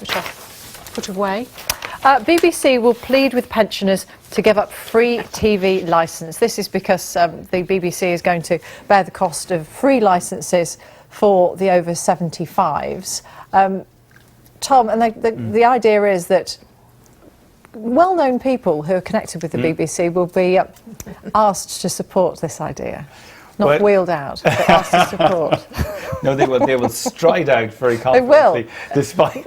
which I've put away. BBC will plead with pensioners to give up free TV licence. This is because the BBC is going to bear the cost of free licences for the over 75s. Tom, and the idea is that well-known people who are connected with the BBC will be asked to support this idea. Not wheeled out, but asked to support. No, they will stride out very confidently. They will. Despite...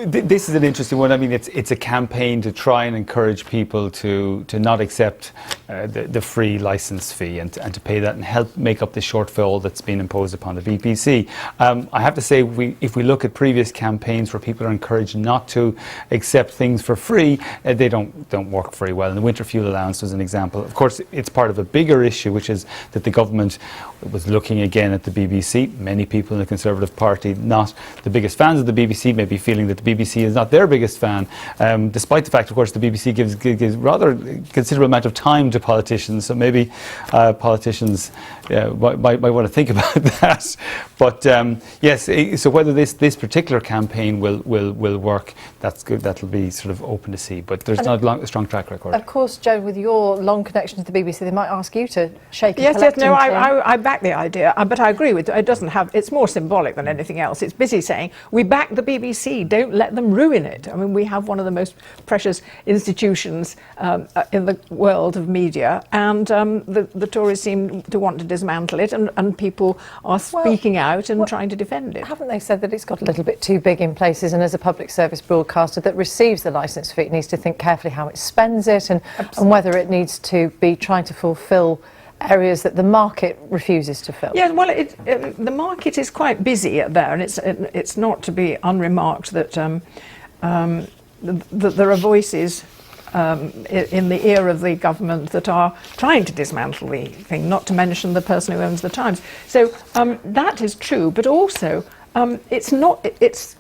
This is an interesting one. I mean, it's a campaign to try and encourage people to not accept the free licence fee and to pay that and help make up the shortfall that's been imposed upon the BBC. I have to say, if we look at previous campaigns where people are encouraged not to accept things for free, they don't work very well. And the winter fuel allowance was an example. Of course, it's part of a bigger issue, which is that the government was looking again at the BBC. Many people in the Conservative Party, not the biggest fans of the BBC, may be feeling that the BBC is not their biggest fan, despite the fact, of course, the BBC gives rather considerable amount of time to politicians, so maybe politicians might want to think about that. But yes, so whether this particular campaign will work, that's good. That'll be sort of open to see. But there's not a strong track record. Of course, Joan, with your long connection to the BBC, they might ask you to shake it. Yes, no, I back the idea, but I agree with it. Doesn't have. It's more symbolic than anything else. It's busy saying we back the BBC. Don't let them ruin it. I mean, we have one of the most precious institutions in the world of media, and the Tories seem to want to dismantle it, and people are speaking out and trying to defend it. Haven't they said that it's got a little bit too big in places, and as a public service broadcaster that receives the licence fee, it needs to think carefully how it spends it and whether it needs to be trying to fulfil areas that the market refuses to fill? Yeah, well, the market is quite busy there, and it's not to be unremarked that there are voices in the ear of the government that are trying to dismantle the thing, not to mention the person who owns the Times. So that is true, but also it's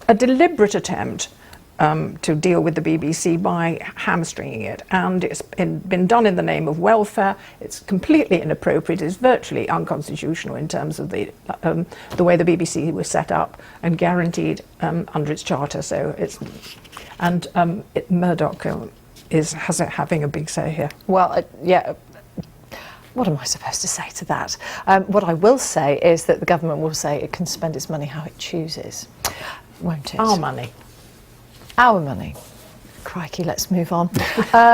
a deliberate attempt to deal with the BBC by hamstringing it, and it's been done in the name of welfare. It's completely inappropriate. It's virtually unconstitutional in terms of the way the BBC was set up and guaranteed under its charter. So Murdoch is having a big say here. Well, yeah. What am I supposed to say to that? What I will say is that the government will say it can spend its money how it chooses, won't it? Our money. Our money. Crikey, let's move on.